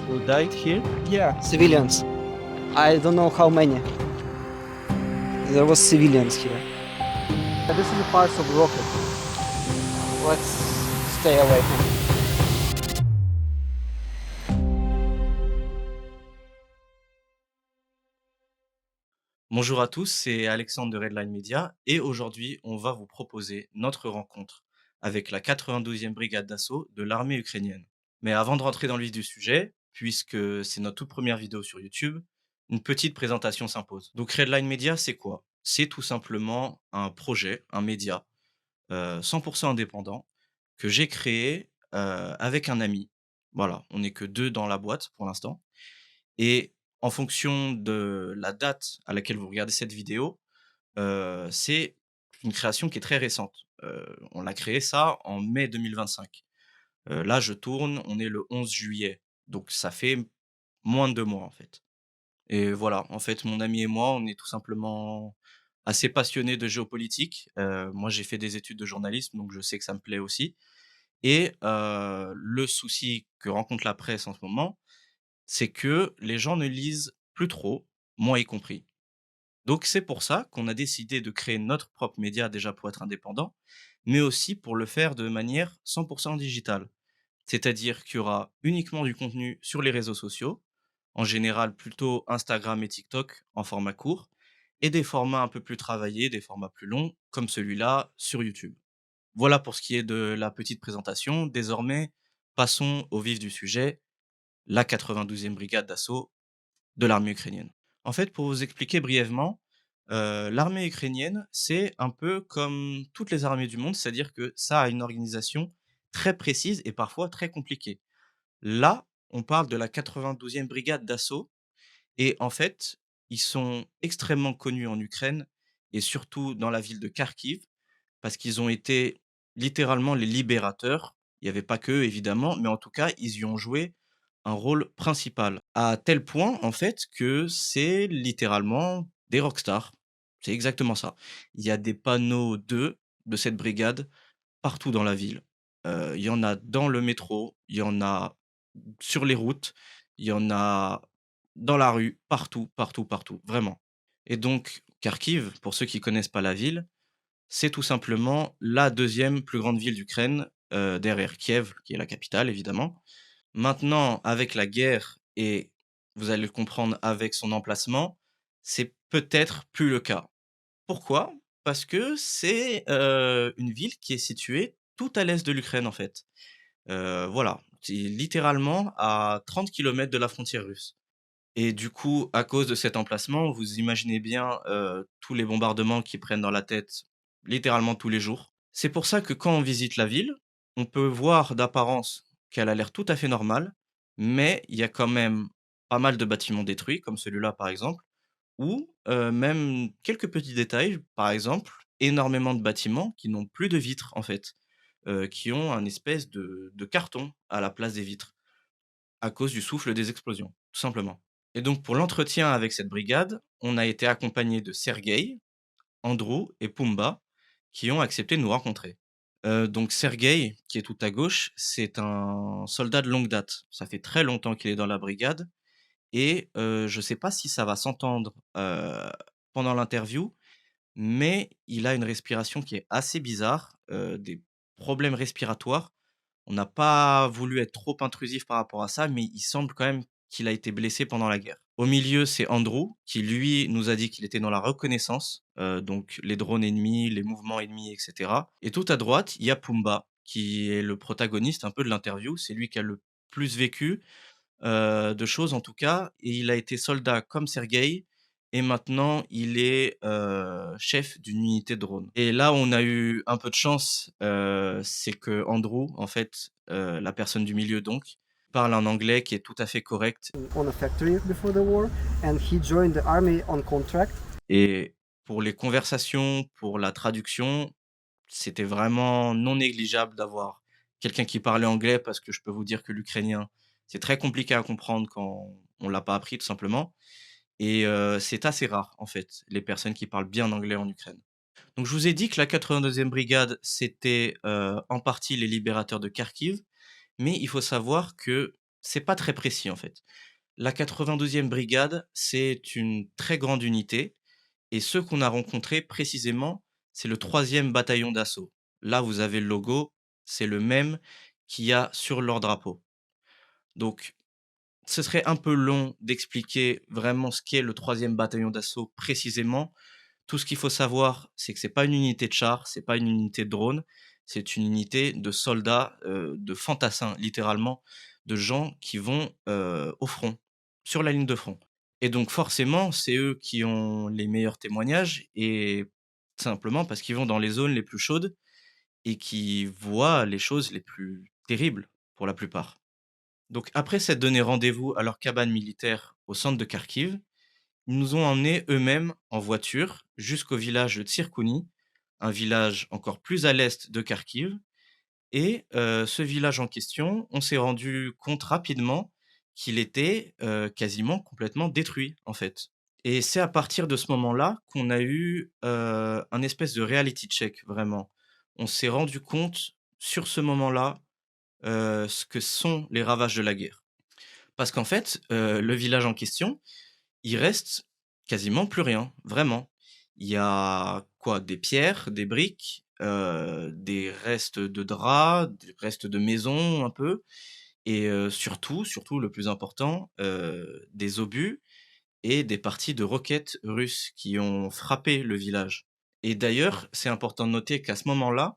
who died here? Yeah, civilians. I don't know how many. There was civilians here. This is a part of rocket. Let's stay away from it. Bonjour à tous, c'est Alexandre de Redline Media et aujourd'hui, on va vous proposer notre rencontre avec la 92e brigade d'assaut de l'armée ukrainienne. Mais avant de rentrer dans le vif du sujet, puisque c'est notre toute première vidéo sur YouTube, une petite présentation s'impose. Donc Redline Media, c'est quoi? C'est tout simplement un projet, un média 100% indépendant que j'ai créé avec un ami. Voilà, on n'est que deux dans la boîte pour l'instant. Et en fonction de la date à laquelle vous regardez cette vidéo, c'est une création qui est très récente. On l'a créé ça en mai 2025. Là, je tourne, on est le 11 juillet, donc ça fait moins de 2 mois, en fait. Et voilà, en fait, mon ami et moi, on est tout simplement assez passionnés de géopolitique. Moi, j'ai fait des études de journalisme, donc je sais que ça me plaît aussi. Et le souci que rencontre la presse en ce moment, c'est que les gens ne lisent plus trop, moi y compris. Donc c'est pour ça qu'on a décidé de créer notre propre média déjà pour être indépendant, mais aussi pour le faire de manière 100% digitale. C'est-à-dire qu'il y aura uniquement du contenu sur les réseaux sociaux, en général plutôt Instagram et TikTok en format court, et des formats un peu plus travaillés, des formats plus longs, comme celui-là sur YouTube. Voilà pour ce qui est de la petite présentation. Désormais, passons au vif du sujet, la 92e brigade d'assaut de l'armée ukrainienne. En fait, pour vous expliquer brièvement, l'armée ukrainienne, c'est un peu comme toutes les armées du monde, c'est-à-dire que ça a une organisation très précise et parfois très compliquée. Là, on parle de la 92e brigade d'assaut et en fait, ils sont extrêmement connus en Ukraine et surtout dans la ville de Kharkiv parce qu'ils ont été littéralement les libérateurs. Il n'y avait pas qu'eux évidemment, mais en tout cas, ils y ont joué un rôle principal. À tel point, en fait, que c'est littéralement des rockstars. C'est exactement ça. Il y a des panneaux d'eux, de cette brigade, partout dans la ville. Il y en a dans le métro, il y en a sur les routes, il y en a dans la rue, partout, partout, partout, vraiment. Et donc, Kharkiv, pour ceux qui connaissent pas la ville, c'est tout simplement la deuxième plus grande ville d'Ukraine, derrière Kiev, qui est la capitale évidemment. Maintenant, avec la guerre et vous allez le comprendre avec son emplacement, c'est peut-être plus le cas. Pourquoi? Parce que c'est, une ville qui est située tout à l'est de l'Ukraine, en fait. Voilà, c'est littéralement à 30 kilomètres de la frontière russe. Et du coup, à cause de cet emplacement, vous imaginez bien, tous les bombardements qui prennent dans la tête littéralement tous les jours. C'est pour ça que quand on visite la ville, on peut voir d'apparence qu'elle a l'air tout à fait normale, mais il y a quand même pas mal de bâtiments détruits, comme celui-là par exemple, ou même quelques petits détails, par exemple, énormément de bâtiments qui n'ont plus de vitres en fait, qui ont un espèce de carton à la place des vitres, à cause du souffle des explosions, tout simplement. Et donc pour l'entretien avec cette brigade, on a été accompagné de Sergueï, Andrew et Pumba, qui ont accepté de nous rencontrer. Donc Sergueï, qui est tout à gauche, c'est un soldat de longue date. Ça fait très longtemps qu'il est dans la brigade et je sais pas si ça va s'entendre, pendant l'interview, mais il a une respiration qui est assez bizarre, des problèmes respiratoires. On n'a pas voulu être trop intrusif par rapport à ça, mais il semble quand même qu'il a été blessé pendant la guerre. Au milieu, c'est Andrew qui, lui, nous a dit qu'il était dans la reconnaissance, donc les drones ennemis, les mouvements ennemis, et cetera. Et tout à droite, il y a Pumba, qui est le protagoniste un peu de l'interview. C'est lui qui a le plus vécu, de choses en tout cas, et il a été soldat comme Sergueï et maintenant il est, chef d'une unité de drone. Et là, on a eu un peu de chance, c'est que Andrew, en fait, la personne du milieu donc, parle un anglais qui est tout à fait correct On a factory before the war, and he joined the army on contract. et pour les conversations, pour la traduction, c'était vraiment non négligeable d'avoir quelqu'un qui parlait anglais parce que je peux vous dire que l'ukrainien, c'est très compliqué à comprendre quand on l'a pas appris tout simplement. Et c'est assez rare, en fait, les personnes qui parlent bien anglais en Ukraine. Donc je vous ai dit que la 82e brigade, c'était, en partie les libérateurs de Kharkiv, mais il faut savoir que c'est pas très précis en fait. La 92e brigade, c'est une très grande unité et ceux qu'on a rencontrés précisément, c'est le 3e bataillon d'assaut. Là, vous avez le logo, c'est le même qu'il y a sur leur drapeau. Donc, ce serait un peu long d'expliquer vraiment ce qu'est le 3e bataillon d'assaut précisément. Tout ce qu'il faut savoir, c'est que c'est pas une unité de chars, c'est pas une unité de drones, c'est une unité de soldats, de fantassins littéralement, de gens qui vont, au front, sur la ligne de front. Et donc forcément, c'est eux qui ont les meilleurs témoignages et simplement parce qu'ils vont dans les zones les plus chaudes et qui voient les choses les plus terribles pour la plupart. Donc après s'être donné rendez-vous à leur cabane militaire au centre de Kharkiv, ils nous ont emmenés eux-mêmes en voiture jusqu'au village de Tsirkouni, un village encore plus à l'est de Kharkiv. Et ce village en question, on s'est rendu compte rapidement qu'il était quasiment complètement détruit en fait. Et c'est à partir de ce moment-là qu'on a eu un espèce de reality check vraiment. On s'est rendu compte sur ce moment-là ce que sont les ravages de la guerre. Parce qu'en fait, le village en question, il reste quasiment plus rien, vraiment. Il y a quoi? Des pierres, des briques, des restes de draps, des restes de maisons un peu et surtout le plus important, des obus et des parties de roquettes russes qui ont frappé le village. Et d'ailleurs, c'est important de noter qu'à ce moment-là,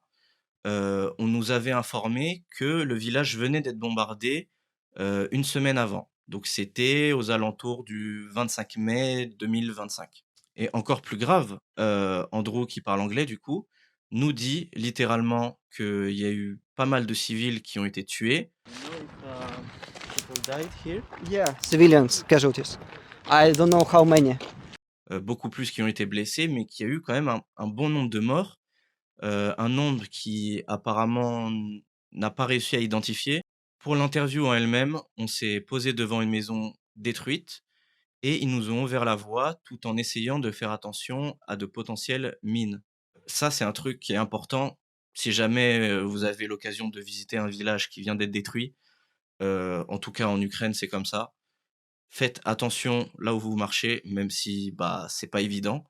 on nous avait informé que le village venait d'être bombardé, 1 semaine avant. Donc c'était aux alentours du 25 mai 2025. Et encore plus grave, Andrew qui parle anglais du coup, nous dit littéralement qu'il y a eu pas mal de civils qui ont été tués. Yeah, civilians, casualties. I don't know how many. Beaucoup plus qui ont été blessés, mais qu'il y a eu quand même un bon nombre de morts, un nombre qui apparemment n'a pas réussi à identifier. Pour l'interview en elle-même, on s'est posé devant une maison détruite et ils nous ont ouvert la voie tout en essayant de faire attention à de potentielles mines. Ça, c'est un truc qui est important. Si jamais vous avez l'occasion de visiter un village qui vient d'être détruit, en tout cas en Ukraine, c'est comme ça. Faites attention là où vous marchez, même si bah, c'est pas évident,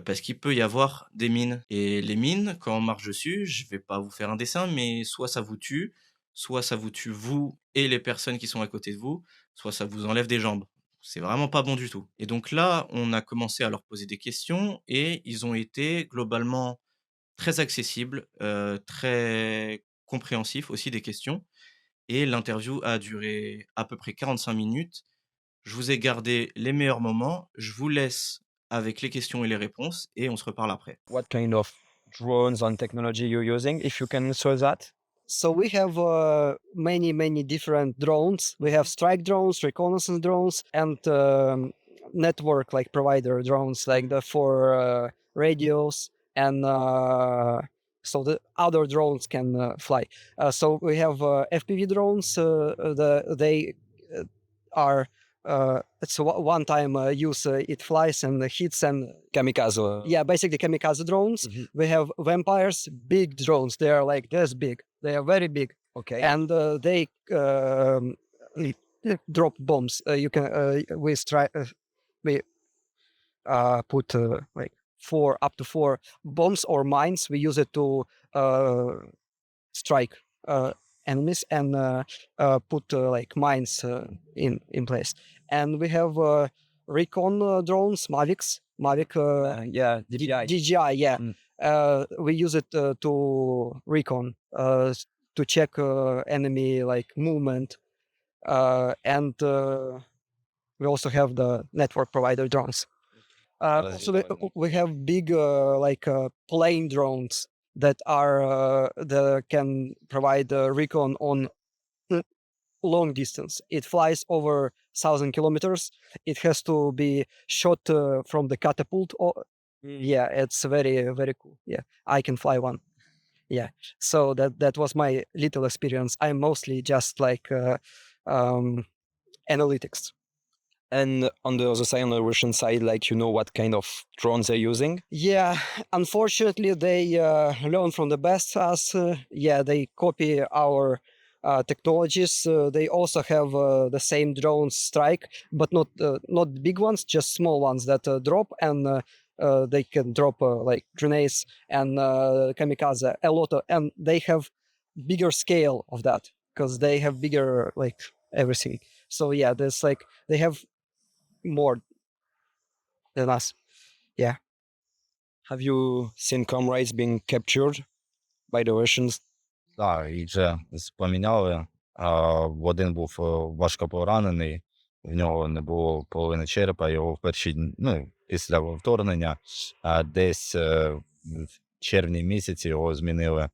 parce qu'il peut y avoir des mines. Et les mines, quand on marche dessus, je vais pas vous faire un dessin, mais soit ça vous tue vous et les personnes qui sont à côté de vous, soit ça vous enlève des jambes. C'est vraiment pas bon du tout. Et donc là, on a commencé à leur poser des questions et ils ont été globalement très accessibles, très compréhensifs aussi des questions. Et l'interview a duré à peu près 45 minutes. Je vous ai gardé les meilleurs moments. Je vous laisse avec les questions et les réponses et on se reparle après. What kind of drones and technology you're using, if you can answer that? So we have many different drones. We have strike drones, reconnaissance drones, and network like provider drones, like the for radios and so the other drones can fly. So we have FPV drones. They are it's one time use it flies and hits and Kamikaze. yeah, basically kamikaze drones. Mhm. We have vampires, big drones. They are like this big. They are very big, Okay. and they li- drop bombs. You can we put like up to four bombs or mines. We use it to strike enemies and put like mines in place. And we have recon drones, Mavic Yeah, DJI. DJI, yeah. Mm. We use it to recon, to check enemy like movement, and we also have the network provider drones. Also, we have big like plane drones that are that can provide recon on long distance. It flies over 1,000 kilometers. It has to be shot from the catapult. Yeah, it's very cool. Yeah, I can fly one. Yeah, so that was my little experience. I'm mostly just like analytics. And on the other side, on the Russian side, like, you know what kind of drones they're using? Yeah, unfortunately, they learn from the best. As yeah, they copy our technologies. They also have the same drones strike, but not big ones, just small ones that drop, and they can drop like grenades and kamikaze a lot of, and they have bigger scale of that because they have bigger like everything. So yeah, there's like they have more than us. Yeah. Have you seen comrades being captured by the Russians? Так, їх вже поміняли. Один був важко поранений, в нього не було половини черепа, його в перші після вторгнення, десь в червні місяці його змінили.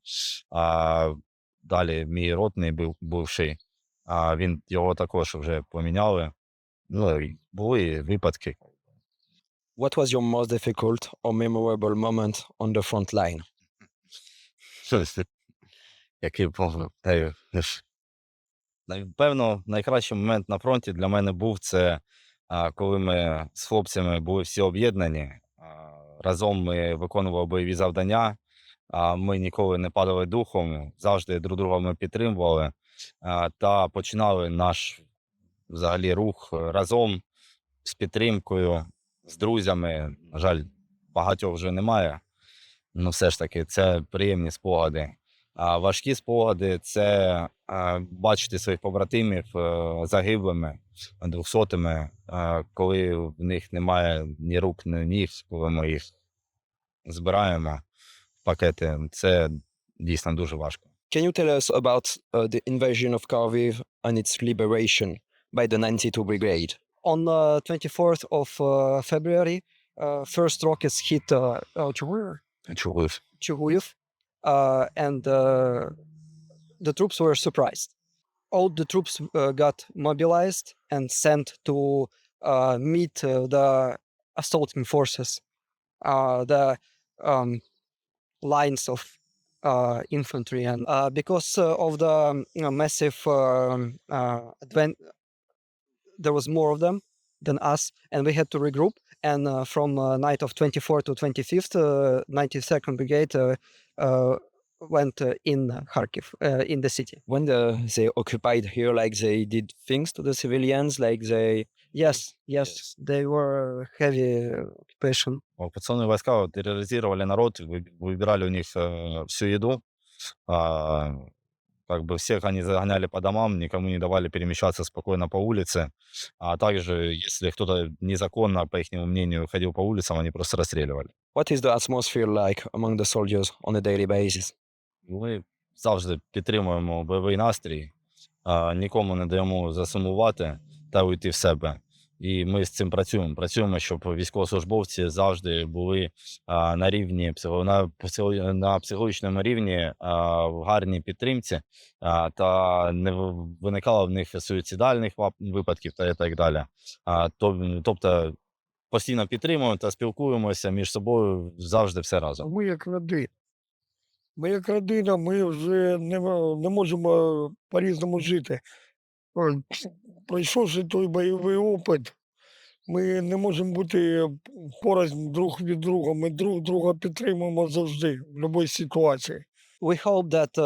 Далі мій ротний бувший, його також вже поміняли. І були випадки. What was your most difficult or memorable moment on the front line? Щось, який пам'ятаю. Напевно, найкращий момент на фронті для мене був це, коли ми з хлопцями були всі об'єднані. Разом ми виконували бойові завдання, ми ніколи не падали духом, завжди друг друга ми підтримували та починали наш взагалі рух разом з підтримкою, з друзями. На жаль, багатьох вже немає, але все ж таки це приємні спогади. А важкі спогади – це бачити своїх побратимів загиблими, 200-ми, коли в них немає ні рук, ні ніг, коли ми їх збираємо в пакети. Це дійсно дуже важко. Can you tell us about the invasion of Kharkiv and its liberation by the 92 Brigade? On 24th of February, first rockets hit Chuguyev, and the troops were surprised. All the troops got mobilized and sent to meet the assaulting forces, the lines of infantry, and because of the massive there was more of them than us, and we had to regroup. And from night of 24th to 25th, 92nd Brigade went in Kharkiv, in the city. When they occupied here, like they did things to the civilians, like they... Yes, they were heavy occupation. Оккупационные войска терроризировали народ, выбирали у них всю еду, как бы всех они загоняли по домам, никому не давали перемещаться спокойно по улице, а также, если кто-то незаконно, по их мнению, ходил по улицам, они просто расстреливали. What is the atmosphere like among the soldiers on a daily basis? Ми завжди підтримуємо бойовий настрій, нікому не даємо засумувати та уйти в себе. І ми з цим працюємо. Працюємо, щоб військовослужбовці завжди були на рівні, на психологічному рівні, в гарній підтримці, та не виникало в них суїцидальних випадків та і так далі. Тобто постійно підтримуємо та спілкуємося між собою, завжди все разом. Ми як родина. Ми як родина, ми вже не можемо по-різному жити. Пройшовши той бойовий опит, ми не можемо бути порознь друг від друга. Ми друг друга підтримуємо завжди, в будь-якій ситуації. We hope that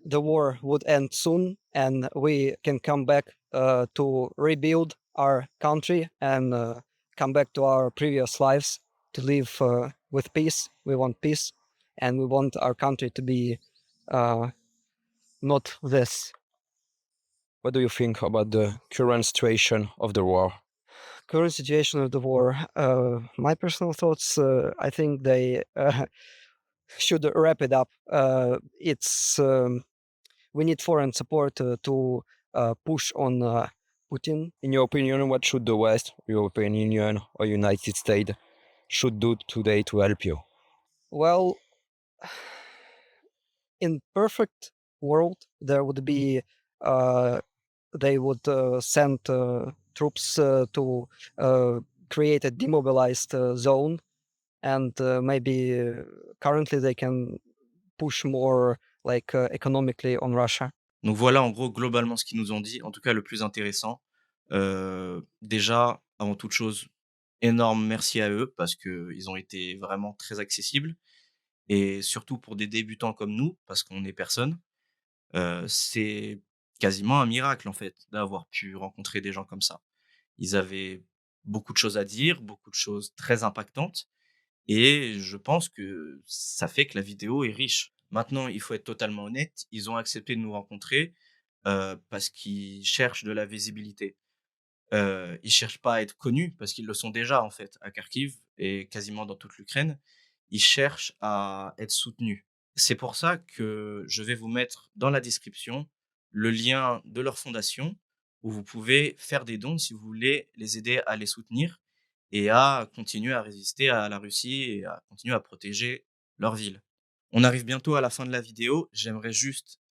the war would end soon and we can come back to rebuild our country and come back to our previous lives, to live with peace. We want peace and we want our country to be not this. What do you think about the current situation of the war? Current situation of the war, my personal thoughts, I think they should wrap it up. We need foreign support to push on Putin. In your opinion, what should the West, European Union or United States should do today to help you? Well, in perfect world, there would be they would send troops to create a demobilized zone, and maybe currently they can push more like economically on Russia. Donc voilà en gros globalement ce qu'ils nous ont dit, en tout cas le plus intéressant. Déjà, avant toute chose, énorme merci à eux parce qu'ils ont été vraiment très accessibles et surtout pour des débutants comme nous, parce qu'on est personne, c'est quasiment un miracle, en fait, d'avoir pu rencontrer des gens comme ça. Ils avaient beaucoup de choses à dire, beaucoup de choses très impactantes et je pense que ça fait que la vidéo est riche. Maintenant, il faut être totalement honnête, ils ont accepté de nous rencontrer, parce qu'ils cherchent de la visibilité. Ils cherchent pas à être connus parce qu'ils le sont déjà, en fait, à Kharkiv et quasiment dans toute l'Ukraine. Ils cherchent à être soutenus. C'est pour ça que je vais vous mettre dans la description le lien de leur fondation où vous pouvez faire des dons si vous voulez les aider à les soutenir et à continuer à résister à la Russie et à continuer à protéger leur ville. On arrive bientôt à la fin de la vidéo. J'aimerais juste,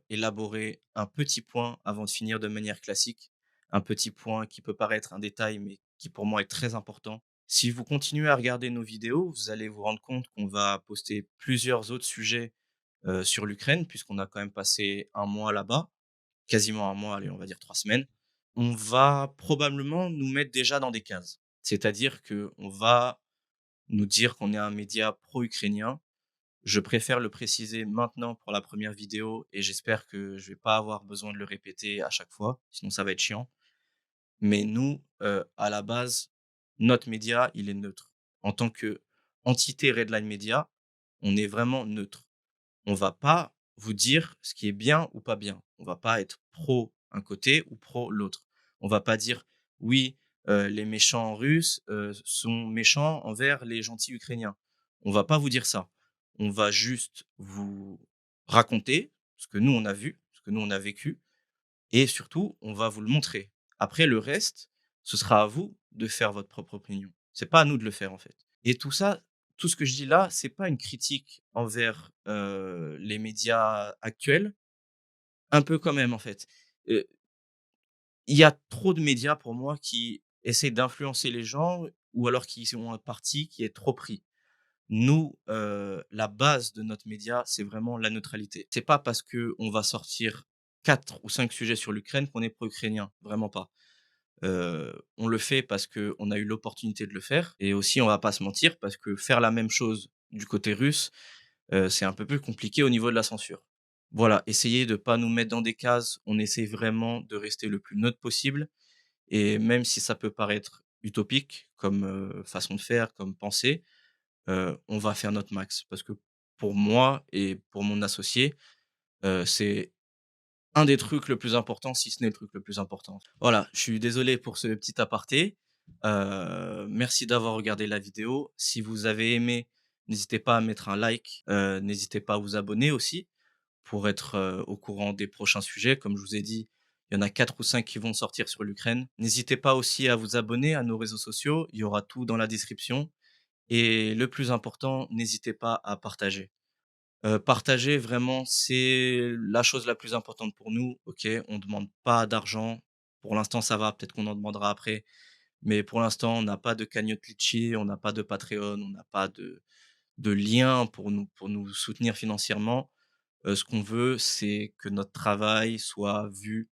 élaborer un petit point avant de finir de manière classique. Un petit point qui peut paraître un détail, mais qui pour moi est très important. Si vous continuez à regarder nos vidéos, vous allez vous rendre compte qu'on va poster plusieurs autres sujets, sur l'Ukraine puisqu'on a quand même passé un mois là-bas, quasiment un mois, allez, on va dire 3 semaines. On va probablement nous mettre déjà dans des cases. C'est-à-dire qu'on va nous dire qu'on est un média pro-ukrainien. Je préfère le préciser maintenant pour la première vidéo et j'espère que je vais pas avoir besoin de le répéter à chaque fois, sinon ça va être chiant. Mais nous, à la base, notre média, il est neutre. En tant qu'entité Redline Media, on est vraiment neutre. On va pas vous dire ce qui est bien ou pas bien. On va pas être pro un côté ou pro l'autre. On va pas dire: «Oui, les méchants russes, sont méchants envers les gentils ukrainiens». On va pas vous dire ça. On va juste vous raconter ce que nous on a vu, ce que nous on a vécu et surtout, on va vous le montrer. Après le reste, ce sera à vous de faire votre propre opinion. C'est pas à nous de le faire, en fait. Et tout ça, tout ce que je dis là, c'est pas une critique envers, les médias actuels, un peu quand même, en fait. Heu, il y a trop de médias pour moi qui essaient d'influencer les gens ou alors qui ont un parti qui est trop pris. Nous, la base de notre média, c'est vraiment la neutralité. C'est pas parce que on va sortir 4 ou 5 sujets sur l'Ukraine qu'on est pro-ukrainien, vraiment pas. On le fait parce qu'on a eu l'opportunité de le faire et aussi, on va pas se mentir, parce que faire la même chose du côté russe, c'est un peu plus compliqué au niveau de la censure. Voilà, essayez de pas nous mettre dans des cases, on essaie vraiment de rester le plus neutre possible et même si ça peut paraître utopique comme, façon de faire, comme pensée, on va faire notre max. Parce que pour moi et pour mon associé, c'est un des trucs le plus important, si ce n'est le truc le plus important. Voilà, je suis désolé pour ce petit aparté. Merci d'avoir regardé la vidéo. Si vous avez aimé, n'hésitez pas à mettre un like, n'hésitez pas à vous abonner aussi pour être, au courant des prochains sujets. Comme je vous ai dit, il y en a 4 ou 5 qui vont sortir sur l'Ukraine. N'hésitez pas aussi à vous abonner à nos réseaux sociaux, il y aura tout dans la description et le plus important, n'hésitez pas à partager. Partager vraiment, c'est la chose la plus importante pour nous, OK? On demande pas d'argent. Pour l'instant, ça va, peut-être qu'on en demandera après, mais pour l'instant, on n'a pas de cagnotte Litchi, on n'a pas de Patreon, on n'a pas de lien pour nous soutenir financièrement. Ce qu'on veut, c'est que notre travail soit vu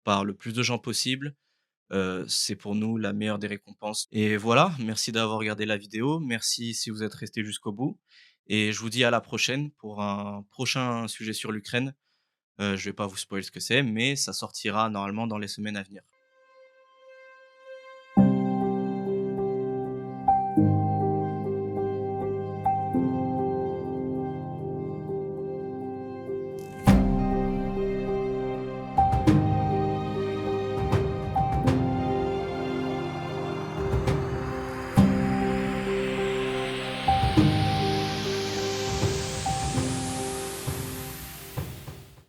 par le plus de gens possible. C'est pour nous la meilleure des récompenses et voilà, merci d'avoir regardé la vidéo. Merci si vous êtes restés jusqu'au bout et je vous dis à la prochaine pour un prochain sujet sur l'Ukraine. Je vais pas vous spoiler ce que c'est, mais ça sortira normalement dans les semaines à venir.